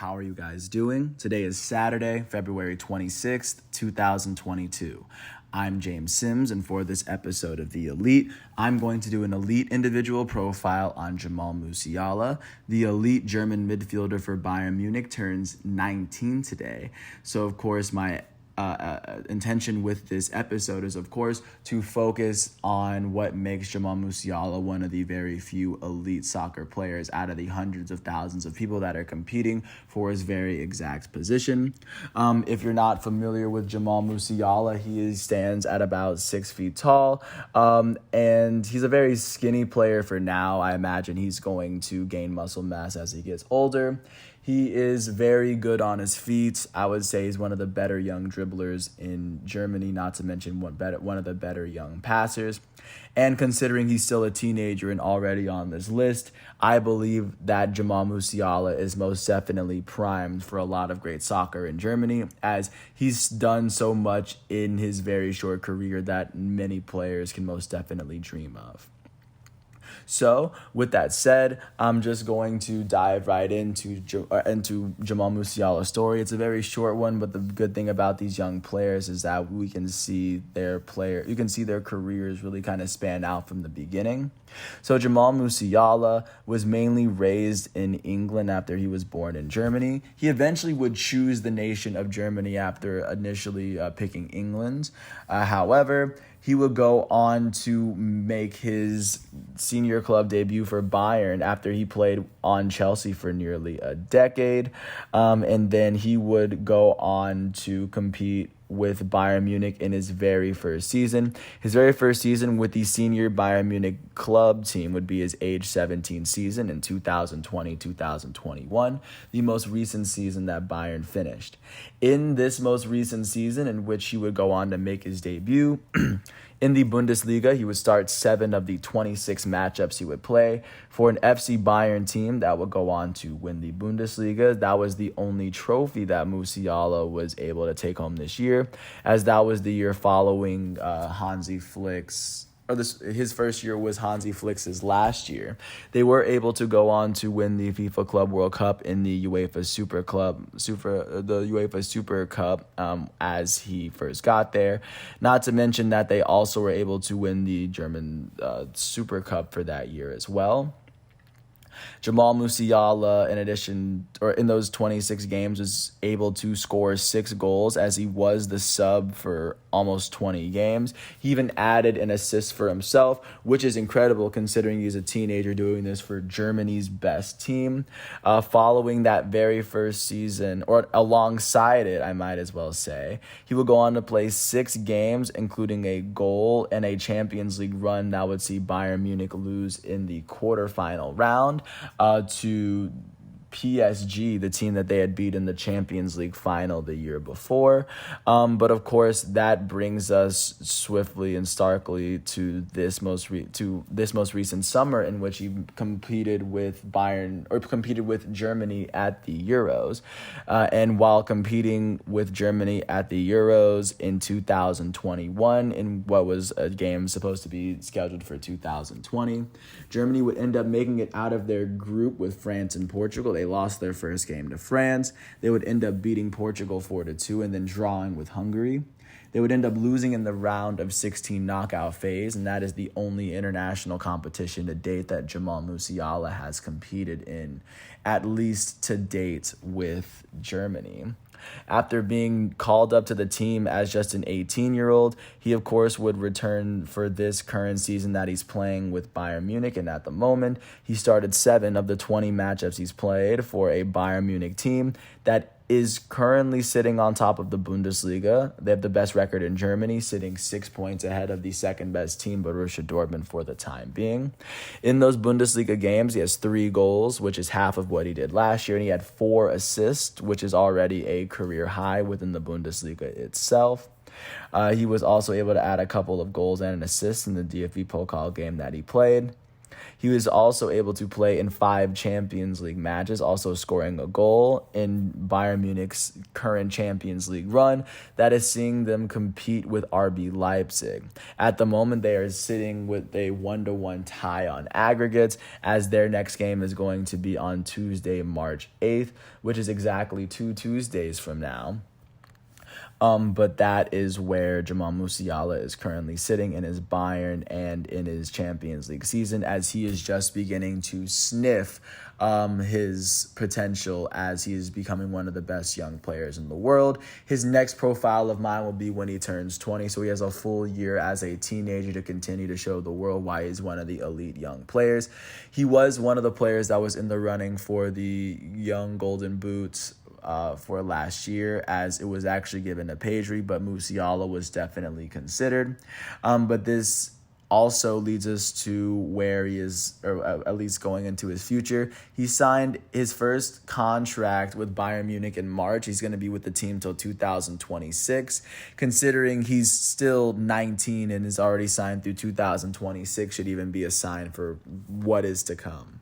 How are you guys doing? Today is Saturday, February 26th, 2022. I'm James Sims, and for this episode of The Elite, I'm going to do an elite individual profile on Jamal Musiala. The elite German midfielder for Bayern Munich turns 19 today. So, of course, my intention with this episode is, of course, to focus on what makes Jamal Musiala one of the very few elite soccer players out of the hundreds of thousands of people that are competing for his very exact position. If you're not familiar with Jamal Musiala, he stands at about 6 feet tall, and he's a very skinny player for now. I imagine he's going to gain muscle mass as he gets older. He is very good on his feet. I would say he's one of the better young dribblers in Germany, not to mention one of the better young passers. And considering he's still a teenager and already on this list, I believe that Jamal Musiala is most definitely primed for a lot of great soccer in Germany, as he's done so much in his very short career that many players can most definitely dream of. So, with that said, I'm just going to dive right into Jamal Musiala's story. It's a very short one, but the good thing about these young players is that you can see their careers really kind of span out from the beginning. So Jamal Musiala was mainly raised in England after he was born in Germany. He eventually would choose the nation of Germany after initially picking England. However, he would go on to make his senior club debut for Bayern after he played on Chelsea for nearly a decade. And then he would go on to compete with Bayern Munich in his very first season. His very first season with the senior Bayern Munich club team would be his age 17 season in 2020-2021, the most recent season that Bayern finished. In this most recent season, in which he would go on to make his debut, in the Bundesliga, he would start 7 of the 26 matchups he would play for an FC Bayern team that would go on to win the Bundesliga. That was the only trophy that Musiala was able to take home this year, as that was the year following Hansi Flick's. His first year was Hansi Flick's last year. They were able to go on to win the FIFA Club World Cup in the UEFA Super Cup as he first got there. Not to mention that they also were able to win the German Super Cup for that year as well. Jamal Musiala, in those 26 games, was able to score 6 goals as he was the sub for almost 20 games. He even added an assist for himself, which is incredible considering he's a teenager doing this for Germany's best team. Following that very first season, or alongside it, I might as well say, he would go on to play 6 games, including a goal and a Champions League run that would see Bayern Munich lose in the quarterfinal round to PSG, the team that they had beat in the Champions League final the year before. But of course, that brings us swiftly and starkly to this most recent summer, in which he competed with Germany at the Euros. And while competing with Germany at the Euros in 2021, in what was a game supposed to be scheduled for 2020, Germany would end up making it out of their group with France and Portugal. They lost their first game to France. They would end up beating Portugal 4-2 and then drawing with Hungary. They would end up losing in the round of 16 knockout phase, and that is the only international competition to date that Jamal Musiala has competed in, at least to date with Germany. After being called up to the team as just an 18-year-old, he, of course, would return for this current season that he's playing with Bayern Munich. And at the moment, he started 7 of the 20 matchups he's played for a Bayern Munich team that is currently sitting on top of the Bundesliga. They have the best record in Germany, sitting 6 points ahead of the second best team, Borussia Dortmund, for the time being. In those Bundesliga games, he has 3 goals, which is half of what he did last year, and he had 4 assists, which is already a career high within the Bundesliga itself. He was also able to add a couple of goals and an assist in the DFB Pokal game that he played. He was also able to play in 5 Champions League matches, also scoring a goal in Bayern Munich's current Champions League run that is seeing them compete with RB Leipzig. At the moment, they are sitting with a 1-1 tie on aggregates, as their next game is going to be on Tuesday, March 8th, which is exactly 2 Tuesdays from now. But that is where Jamal Musiala is currently sitting in his Bayern and in his Champions League season, as he is just beginning to sniff his potential as he is becoming one of the best young players in the world. His next profile of mine will be when he turns 20, so he has a full year as a teenager to continue to show the world why he's one of the elite young players. He was one of the players that was in the running for the Young Golden Boots for last year, as it was actually given to Pedri, but Musiala was definitely considered. But this also leads us to where he is, or at least going into his future. He signed his first contract with Bayern Munich in March. He's going to be with the team till 2026. Considering he's still 19 and is already signed through 2026, should even be a sign for what is to come.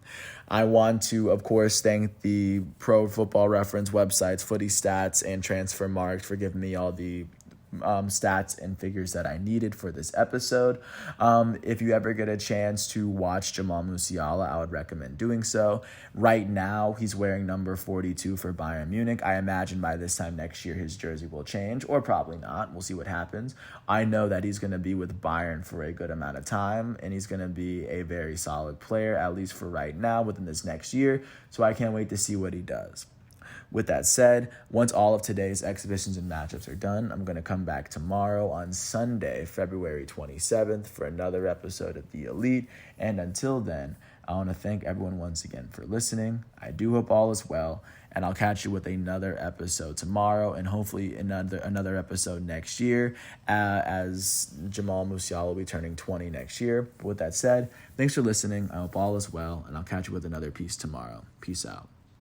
I want to, of course, thank the Pro Football Reference websites, Footy Stats, and Transfermarkt for giving me all the stats and figures that I needed for this episode. If you ever get a chance to watch Jamal Musiala, I would recommend doing so. Right now, he's wearing number 42 for Bayern Munich. I imagine by this time next year, his jersey will change, or probably not. We'll see what happens. I know that he's going to be with Bayern for a good amount of time, and he's going to be a very solid player, at least for right now, within this next year. So I can't wait to see what he does. With that said, once all of today's exhibitions and matchups are done, I'm going to come back tomorrow on Sunday, February 27th, for another episode of The Elite. And until then, I want to thank everyone once again for listening. I do hope all is well, and I'll catch you with another episode tomorrow, and hopefully another episode next year, as Jamal Musiala will be turning 20 next year. But with that said, thanks for listening. I hope all is well, and I'll catch you with another piece tomorrow. Peace out.